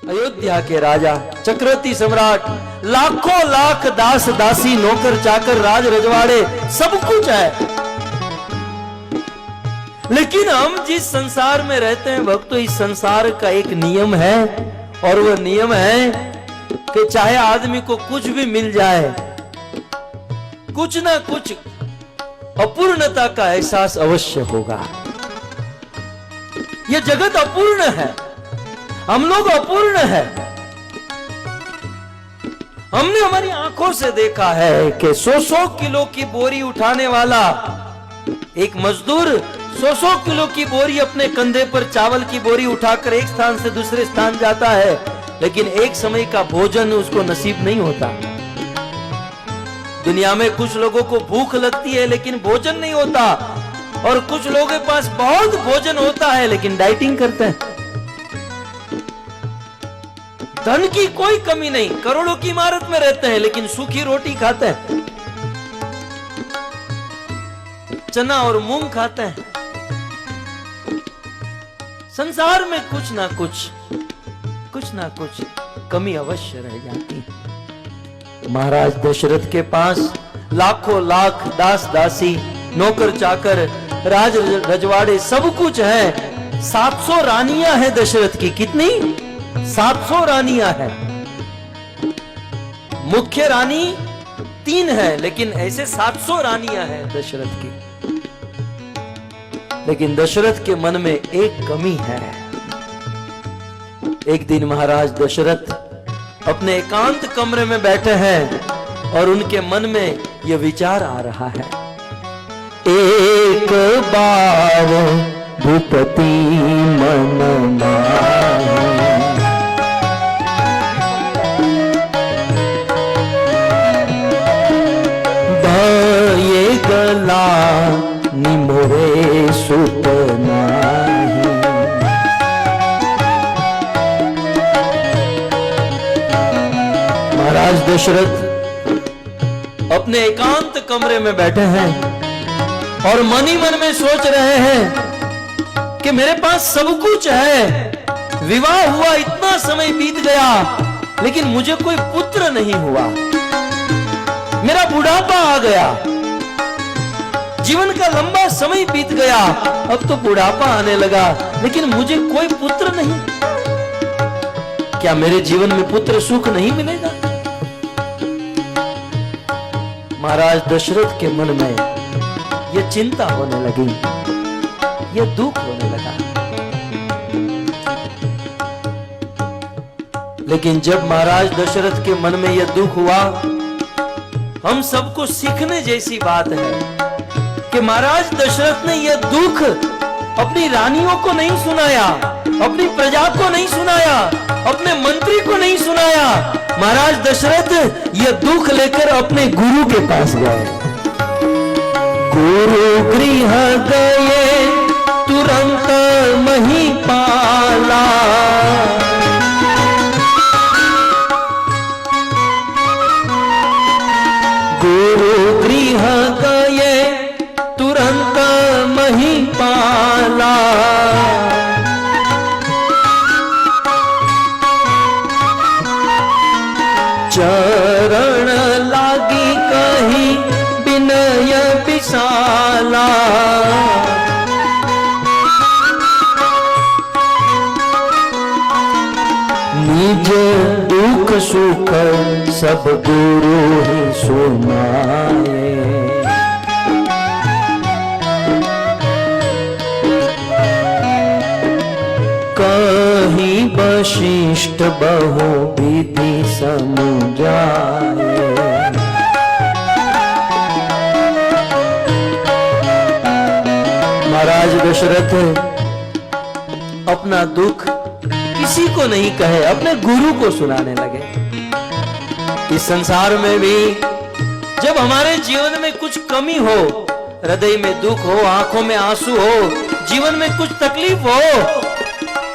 अयोध्या के राजा, चक्रवर्ती सम्राट, लाखों लाख दास दासी, नौकर चाकर, राज रजवाड़े, सब कुछ है। लेकिन हम जिस संसार में रहते हैं भक्तों, इस संसार का एक नियम है, और वह नियम है कि चाहे आदमी को कुछ भी मिल जाए, कुछ ना कुछ अपूर्णता का एहसास अवश्य होगा। यह जगत अपूर्ण है, हम लोग अपूर्ण है। हमने हमारी आंखों से देखा है कि 100 किलो की बोरी उठाने वाला एक मजदूर 100 किलो की बोरी अपने कंधे पर, चावल की बोरी उठाकर एक स्थान से दूसरे स्थान जाता है, लेकिन एक समय का भोजन उसको नसीब नहीं होता। दुनिया में कुछ लोगों को भूख लगती है लेकिन भोजन नहीं होता, और कुछ लोगों के पास बहुत भोजन होता है लेकिन डाइटिंग करते हैं। धन की कोई कमी नहीं, करोड़ों की इमारत में रहते हैं लेकिन सूखी रोटी खाते हैं, चना और मूंग खाते हैं। संसार में कुछ ना कुछ कमी अवश्य रह जाती है। महाराज दशरथ के पास लाखों लाख दास दासी, नौकर चाकर, राज रजवाड़े, सब कुछ है। 700 रानियां हैं दशरथ की। कितनी? 700 रानियां हैं। मुख्य रानी 3 है, लेकिन ऐसे 700 रानियां हैं दशरथ की। लेकिन दशरथ के मन में एक कमी है। एक दिन महाराज दशरथ अपने एकांत कमरे में बैठे हैं और उनके मन में यह विचार आ रहा है, एक बार भूपति मन माही, ये गला निमोरे सुत नाही। महाराज दशरथ अपने एकांत कमरे में बैठे हैं और मन ही मन में सोच रहे हैं कि मेरे पास सब कुछ है, विवाह हुआ, इतना समय बीत गया, लेकिन मुझे कोई पुत्र नहीं हुआ। मेरा बुढ़ापा आ गया, जीवन का लंबा समय बीत गया, अब तो बुढ़ापा आने लगा, लेकिन मुझे कोई पुत्र नहीं। क्या मेरे जीवन में पुत्र सुख नहीं मिलेगा? महाराज दशरथ के मन में यह चिंता होने लगी, यह दुख होने लगा। लेकिन जब महाराज दशरथ के मन में यह दुख हुआ, हम सबको सीखने जैसी बात है कि महाराज दशरथ ने यह दुख अपनी रानियों को नहीं सुनाया, अपनी प्रजा को नहीं सुनाया, अपने मंत्री को नहीं सुनाया। महाराज दशरथ यह दुख लेकर अपने गुरु के पास गए। गुरु गृह गए तुरंत महिपाला, गुरु गृह गए तुरंत महिपाला, चरण लागी कहीं विनय विशाला, निज दुख सुख सब गुरु ही सुनाए। कहीं वशिष्ठ बहु विधि समझाए, महाराज दशरथ अपना दुख किसी को नहीं कहे, अपने गुरु को सुनाने लगे। इस संसार में भी जब हमारे जीवन में कुछ कमी हो, हृदय में दुख हो, आंखों में आंसू हो, जीवन में कुछ तकलीफ हो,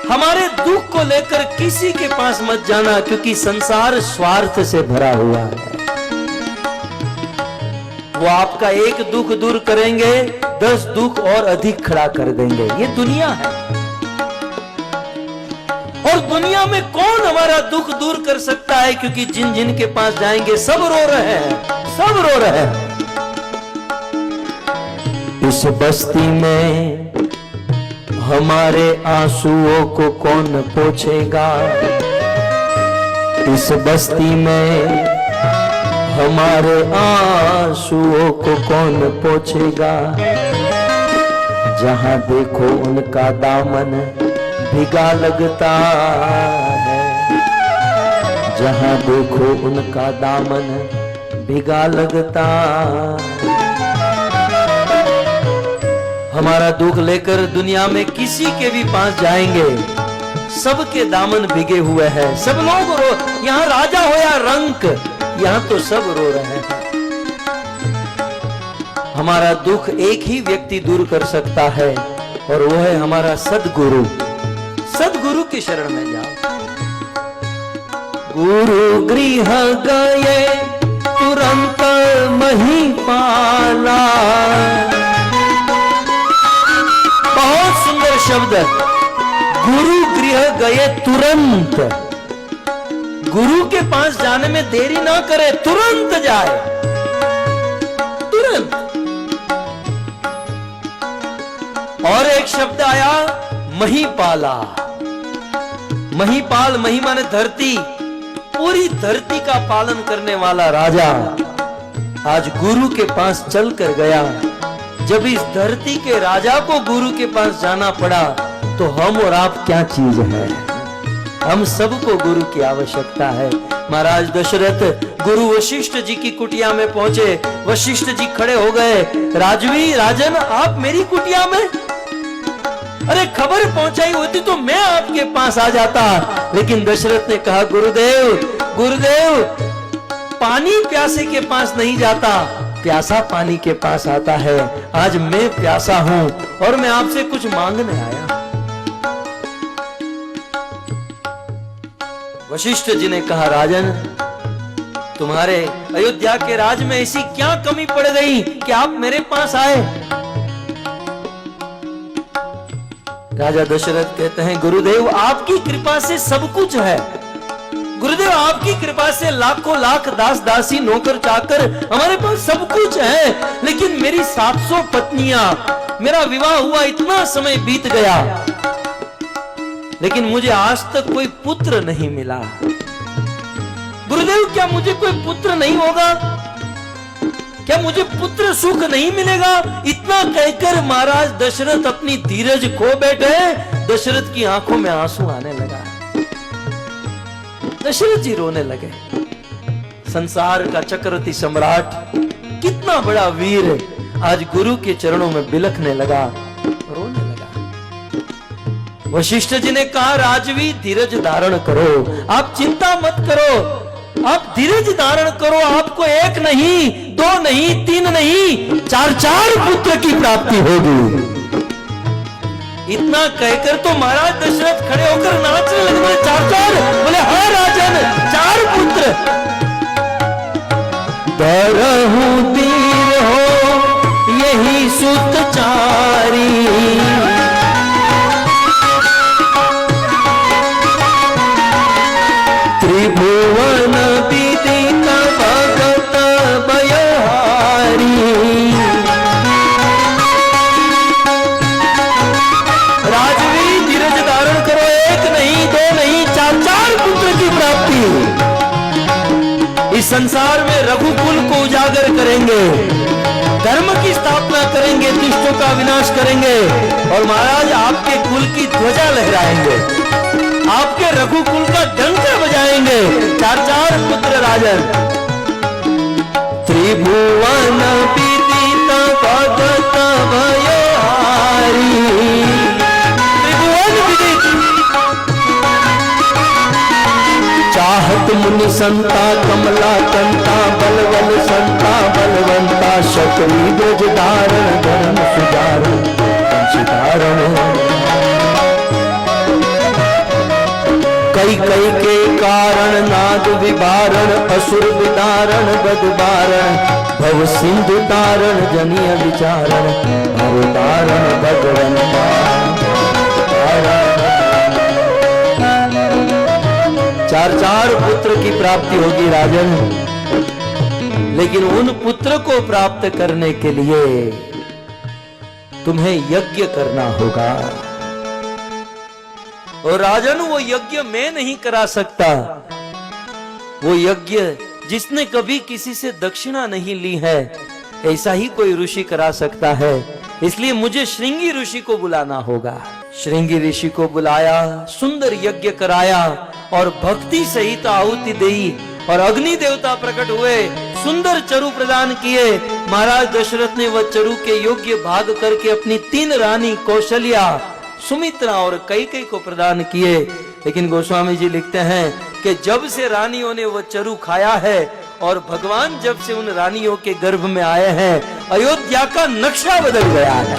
हमारे दुख को लेकर किसी के पास मत जाना, क्योंकि संसार स्वार्थ से भरा हुआ है। वो आपका एक दुख दूर करेंगे, 10 दुख और अधिक खड़ा कर देंगे। ये दुनिया है। और दुनिया में कौन हमारा दुख दूर कर सकता है, क्योंकि जिन जिन के पास जाएंगे सब रो रहे हैं, सब रो रहे हैं। इस बस्ती में हमारे आंसुओं को कौन पोंछेगा, इस बस्ती में हमारे आंसुओं को कौन पोंछेगा। जहां देखो उनका दामन भीगा लगता है, जहां देखो उनका दामन भीगा लगता। हमारा दुख लेकर दुनिया में किसी के भी पास जाएंगे, सबके दामन भीगे हुए हैं, सब लोग रो। यहाँ राजा हो या रंक, यहाँ तो सब रो रहे हैं। हमारा दुख एक ही व्यक्ति दूर कर सकता है, और वो है हमारा सदगुरु। सदगुरु की शरण में जाओ। गुरु गृह गए तुरंत महिपाला, बहुत सुंदर शब्द। गुरु गृह गए तुरंत, गुरु के पास जाने में देरी ना करे, तुरंत जाए, तुरंत। और एक शब्द आया महिपाला। महिपाल, मही माने धरती, पूरी धरती का पालन करने वाला राजा आज गुरु के पास चल कर गया। जब इस धरती के राजा को गुरु के पास जाना पड़ा, तो हम और आप क्या चीज है। हम सबको गुरु की आवश्यकता है। महाराज दशरथ गुरु वशिष्ठ जी की कुटिया में पहुंचे। वशिष्ठ जी खड़े हो गए, राजवी राजन आप मेरी कुटिया में? अरे खबर पहुंचाई होती तो मैं आपके पास आ जाता। लेकिन दशरथ ने कहा, गुरुदेव गुरुदेव, पानी प्यासे के पास नहीं जाता, प्यासा पानी के पास आता है। आज मैं प्यासा हूं और मैं आपसे कुछ मांगने आया। वशिष्ठ जी ने कहा, राजन तुम्हारे अयोध्या के राज में ऐसी क्या कमी पड़ गई कि आप मेरे पास आए? राजा दशरथ कहते हैं, गुरुदेव आपकी कृपा से सब कुछ है। गुरुदेव आपकी कृपा से लाखों लाख दास दासी नौकर चाकर हमारे पास सब कुछ है। लेकिन मेरी 700 पत्नियां, मेरा विवाह हुआ इतना समय बीत गया, लेकिन मुझे आज तक कोई पुत्र नहीं मिला। गुरुदेव क्या मुझे कोई पुत्र नहीं होगा? क्या मुझे पुत्र सुख नहीं मिलेगा? इतना कहकर महाराज दशरथ अपनी धीरज खो बैठे। दशरथ की आंखों में आंसू आने लगा। दशरथ जी रोने लगे। संसार का चक्रवर्ती सम्राट, कितना बड़ा वीर, आज गुरु के चरणों में बिलखने लगा, रोने लगा। वशिष्ठ जी ने कहा, राजवी धीरज धारण करो, आप चिंता मत करो, आप धीरज धारण करो। आपको एक नहीं, दो नहीं, तीन नहीं, 4 पुत्र की प्राप्ति होगी। इतना कहकर तो महाराज दशरथ खड़े होकर नाचने लगे। 4 बोले, हाँ राजन, 4 पुत्र। दरहु तीर हो यही सुत चारी, त्रिभुवन विदित भगत भयहारी। राजवी धीरज धारण करो, एक नहीं, दो नहीं, 4 पुत्र की प्राप्ति। इस संसार में रघुकुल को उजागर करेंगे, धर्म की स्थापना करेंगे, दुष्टों का विनाश करेंगे, और महाराज आपके कुल की ध्वजा लहराएंगे, आपके रघुकुल का डंका बजाएंगे। 4 पुत्र राजन। त्रिभुवन विदित भगत भयहारी, त्रिभुवन विदित। चाहत मुनि संता कमला कंता, बलवल संता बलवंता, शक्ति ब्रज धारण धर्म सुधारण सुधारण। कई कई के कारण नाद विभारण, असुर विदारण बदबारण, भव सिंधु तारण जनिय विचारण, अवतारण भगवंता। चार पुत्र की प्राप्ति होगी राजन, लेकिन उन पुत्र को प्राप्त करने के लिए तुम्हें यज्ञ करना होगा। और राजन वो यज्ञ मैं नहीं करा सकता, वो यज्ञ जिसने कभी किसी से दक्षिणा नहीं ली है ऐसा ही कोई ऋषि करा सकता है। इसलिए मुझे श्रृंगी ऋषि को बुलाना होगा। श्रृंगी ऋषि को बुलाया, सुंदर यज्ञ कराया और भक्ति सहित आहुति दी और अग्नि देवता प्रकट हुए, सुंदर चरु प्रदान किए। महाराज दशरथ ने वह चरु के योग्य भाग करके अपनी 3 रानी कौशल्या, सुमित्रा और कैकेयी को प्रदान किए। लेकिन गोस्वामी जी लिखते हैं कि जब से रानियों ने वह चरु खाया है और भगवान जब से उन रानियों के गर्भ में आए हैं, अयोध्या का नक्शा बदल गया है।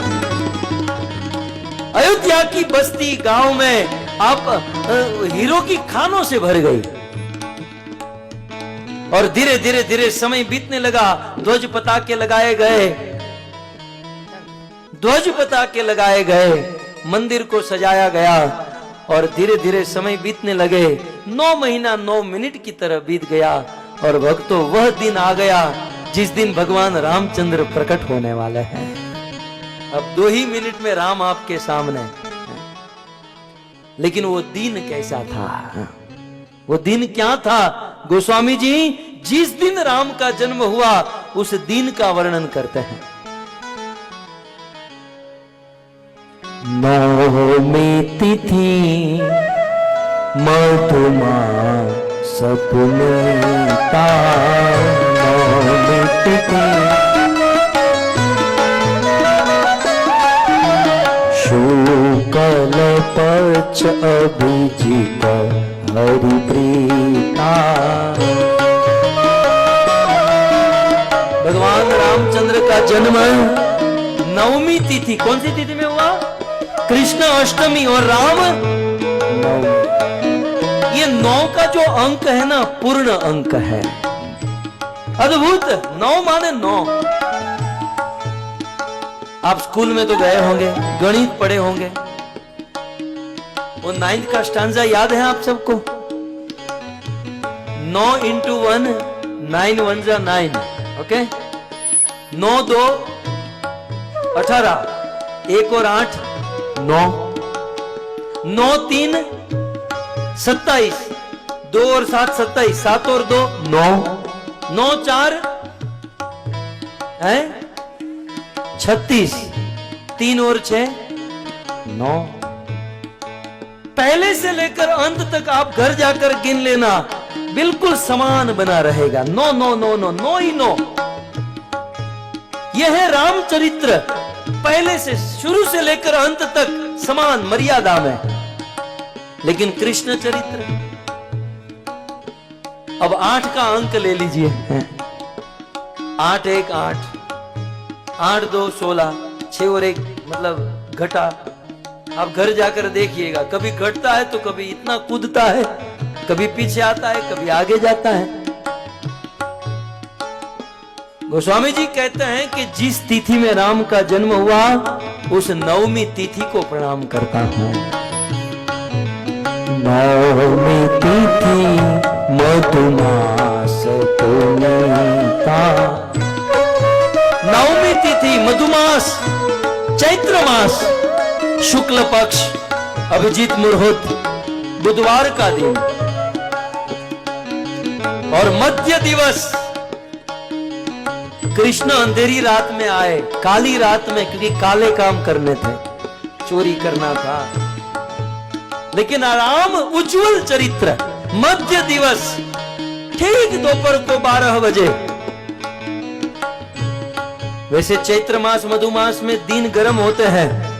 अयोध्या की बस्ती गांव में आप हीरो की खानों से भर गई। और धीरे धीरे धीरे समय बीतने लगा, ध्वज पताके लगाए गए, ध्वज पताके लगाए गए, मंदिर को सजाया गया और धीरे धीरे समय बीतने लगे। 9 महीना 9 मिनट की तरह बीत गया और भक्तों वह दिन आ गया जिस दिन भगवान रामचंद्र प्रकट होने वाले हैं। अब 2 ही मिनट में राम आपके सामने। लेकिन वो दिन कैसा था, वो दिन क्या था? गोस्वामी जी जिस दिन राम का जन्म हुआ उस दिन का वर्णन करते हैं। नवमी तिथि मधुमास पुनीता, नवमी तिथि शुक्ल पक्ष अभिजित हरिप्रीता। भगवान रामचंद्र का जन्म नवमी तिथि, कौन सी तिथि में हुआ? कृष्ण अष्टमी और राम नवमी। ये 9 का जो अंक है ना, पूर्ण अंक है, अद्भुत। 9 माने 9। आप स्कूल में तो गए होंगे, गणित पढ़े होंगे, वो 9th का स्टांजा याद है आप सबको? 9 into 1 9 1 जा 9, ओके। 9 2 18, 1 और 8 9, 9 3 27, 2 और 7 27, 7 और 2 9, 9 4 है 36, 3 और 6 9। पहले से लेकर अंत तक आप घर जाकर गिन लेना, बिल्कुल समान बना रहेगा। 9 9 9 9 9 ही 9। यह है रामचरित्र, पहले से शुरू से लेकर अंत तक समान मर्यादा में। लेकिन कृष्ण चरित्र, अब 8 का अंक ले लीजिए। 8 1 8, 8 2 16, 6 और 1 मतलब घटा। आप घर जाकर देखिएगा, कभी घटता है तो कभी इतना कूदता है, कभी पीछे आता है, कभी आगे जाता है। गोस्वामी जी कहते हैं कि जिस तिथि में राम का जन्म हुआ उस नवमी तिथि को प्रणाम करता हूं। नवमी तिथि मधुमास पुनीता। नवमी तिथि मधुमास, चैत्र मास, शुक्ल पक्ष, अभिजीत मुहूर्त, बुधवार का दिन और मध्य दिवस। कृष्ण अंधेरी रात में आए, काली रात में, क्योंकि काले काम करने थे, चोरी करना था। लेकिन राम उज्जवल चरित्र, मध्य दिवस, ठीक दोपहर को 12 बजे। वैसे चैत्र मास मधुमास में दिन गर्म होते हैं,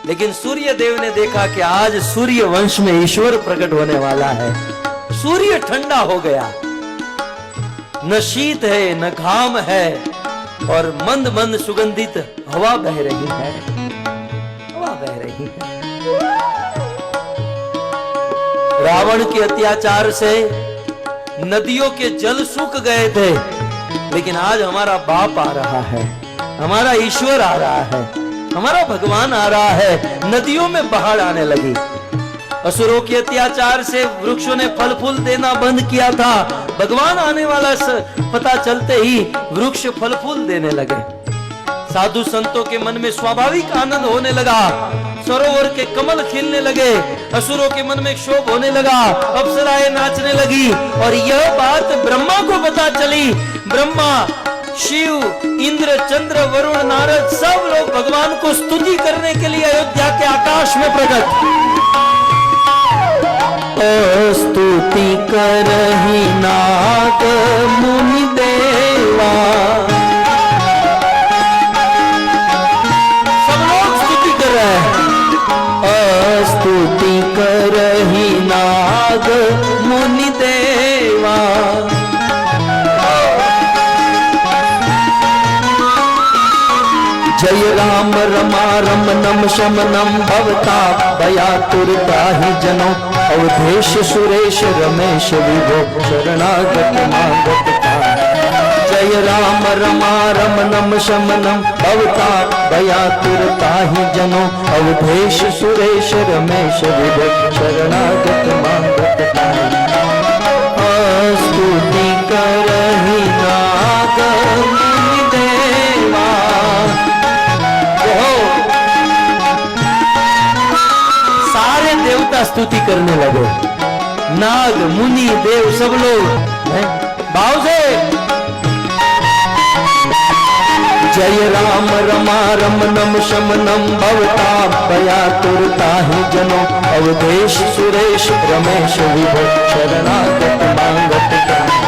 लेकिन सूर्य देव ने देखा कि आज सूर्य वंश में ईश्वर प्रकट होने वाला है। सूर्य ठंडा हो गया, न शीत है न घाम है और मंद मंद सुगंधित हवा बह रही है, हवा बह रही है। रावण के अत्याचार से नदियों के जल सूख गए थे, लेकिन आज हमारा बाप आ रहा है, हमारा ईश्वर आ रहा है, हमारा भगवान आ रहा है। नदियों में बाढ़ आने लगी, असुरों के अत्याचार से वृक्षों ने फल फूल देना बंद किया था। भगवान आने वाला पता चलते ही वृक्ष फल फूल देने लगे। साधु संतों के मन में स्वाभाविक आनंद होने लगा, सरोवर के कमल खिलने लगे, असुरों के मन में क्षोभ होने लगा, अप्सराएं नाचने लगी। और यह बात ब्रह्मा को पता चली। ब्रह्मा, शिव, इंद्र, चंद्र, वरुण, नारद सब लोग भगवान को स्तुति करने के लिए अयोध्या के आकाश में प्रकट। स्तुति करहि नाग मुनि देवा, सब लोग स्तुति कर रहे हैं। स्तुति करहि नाग मुनि देवा, जय राम रमा रमनम शमनम भवता भयातुरताहि जनो, अवधेश सुरेश रमेश विभो शरणागत मागत पाहि। जय राम रमा रमनम शमनम भवता भयातुरताहि जनो, अवधेश सुरेश रमेश विभो शरणागत मागत पाहि। स्तुति करहि नाग मुनि देवा, सारे देवता स्तुति करने लगे। नाग, मुनि, देव सब लोग भाव से जय राम रमा रमनम शमनम भवता भयातुरताहि जनो, अवधेश सुरेश रमेश विभो शरणागत मागत पाहि।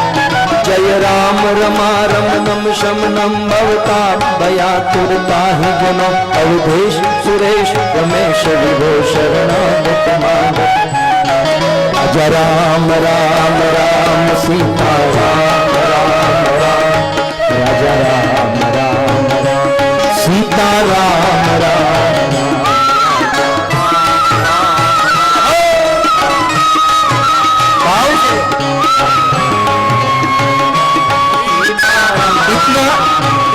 जय राम रमा रमनम शमनम भवता भयातुरताहि जनो, अवधेश सुरेश रमेश विभो शरणागत मागत। जय राम राम राम सीता राम राम राम, राजा राम राम राम सीता राम राम राम।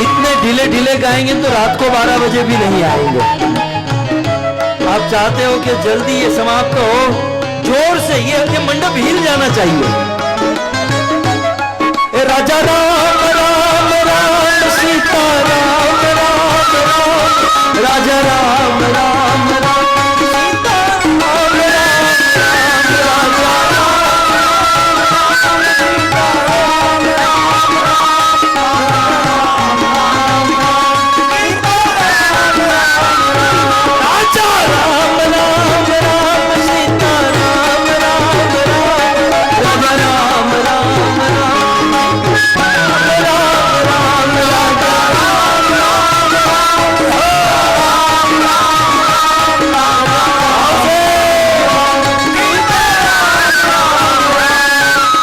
इतने ढीले ढीले गाएंगे तो रात को 12 बजे भी नहीं आएंगे। आप चाहते हो कि जल्दी ये समाप्त हो, जोर से ये मंडप हिल जाना चाहिए। राजा राम राम राम सीता राम राम राम, राजा राम राम राम सीता राम राम राम, राजा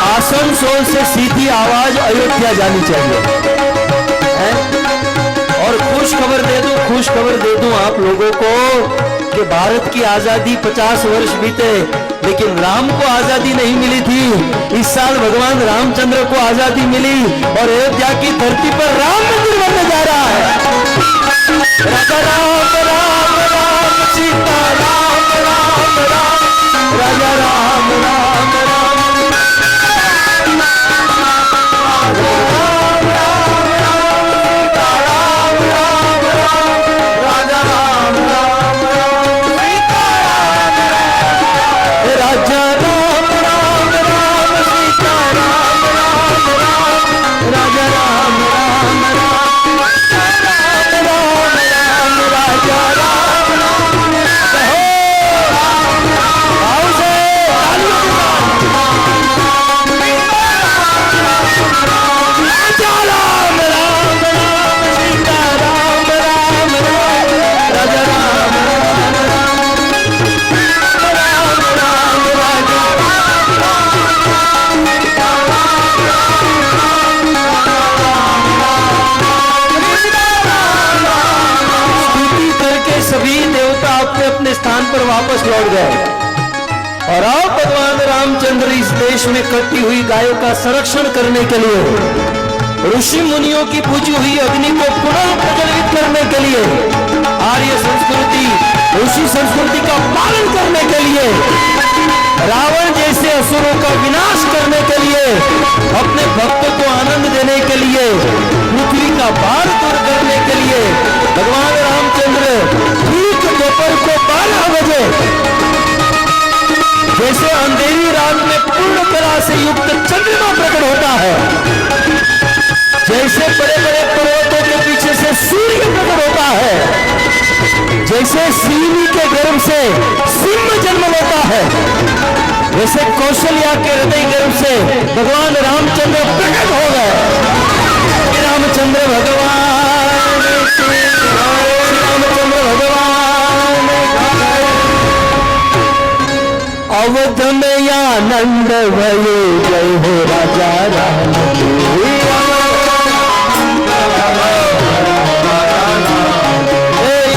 आसनसोल से सीधी आवाज अयोध्या जानी चाहिए। और खुश खबर दे दूं आप लोगों को कि भारत की आजादी 50 वर्ष बीते, लेकिन राम को आजादी नहीं मिली थी। इस साल भगवान रामचंद्र को आजादी मिली और अयोध्या की धरती पर राम मंदिर बनने जा रहा है। राजा राम राम राम सीता राम राम राम, राजा राम राम राम वापस लौट गए। और अब भगवान रामचंद्र इस देश में कटती हुई गायों का संरक्षण करने के लिए ऋषि मुनियों की पूजी हुई अग्नि को पुनः प्रज्वलित करने के लिए आर्य संस्कृति उसी संस्कृति का पालन करने के लिए, रावण जैसे असुरों का विनाश करने के लिए, अपने भक्तों को आनंद देने के लिए, पृथ्वी का भार दूर करने के लिए भगवान रामचंद्र ठीक दोपहर को 12 बजे, जैसे अंधेरी रात में पूर्ण कला से युक्त चंद्रमा प्रकट होता है, जैसे बड़े बड़े पर्वतों के पीछे से सूर्य प्रकट होता है, जैसे सिंह के गर्भ से सिंह जन्म लेता है, वैसे कौशल्या के हृदय गर्भ से भगवान रामचंद्र प्रकट हो गए। रामचंद्र भगवान, रामचंद्र भगवान। अवध में आनंद भयो, जय हो राजा राम की।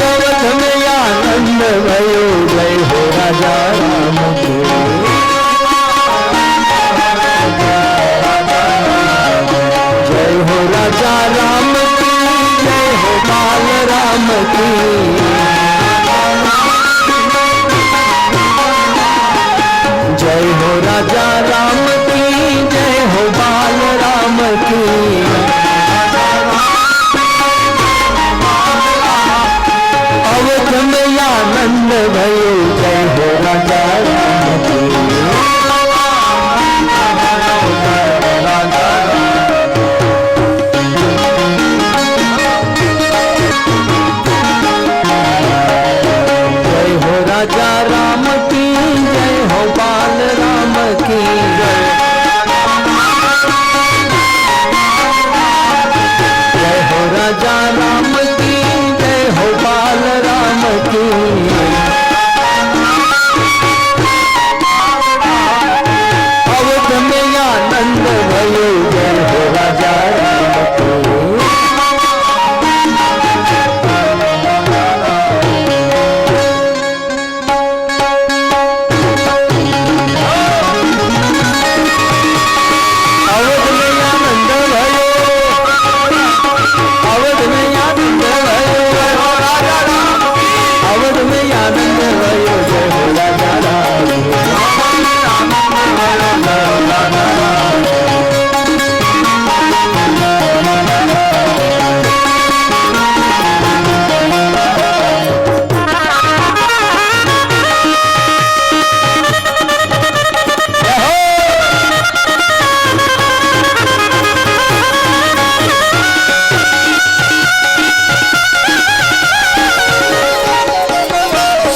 अवध में आनंद भयो, जय हो राजा राम की। जय हो राजा राम की, जय हो बाल राम की। जय हो राजा राम की, जय हो बाल राम की। अवध में आनंद भयो, जय हो राजा राम की। जय हो राजा राम की, जय हो बाल राम की। जय हो राजा राम की, जय हो बाल राम की। अवध में आनंद भयो, जय हो राजा राम की।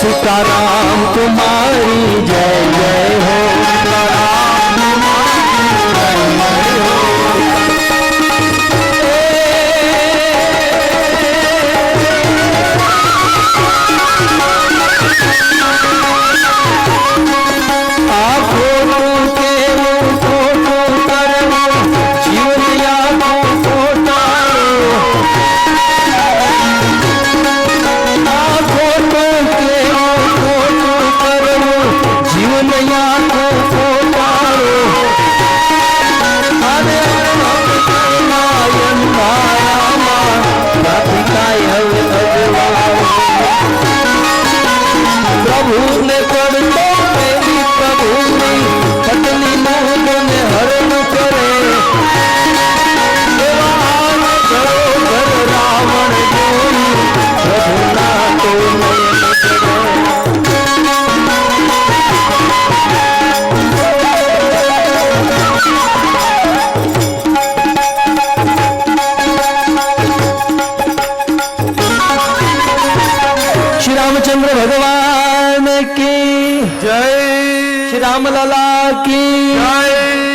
सीताराम तुम्हारी जय जय हो, सीताराम तुम्हारी रामचंद्र भगवान की जय, श्री राम लला की जय।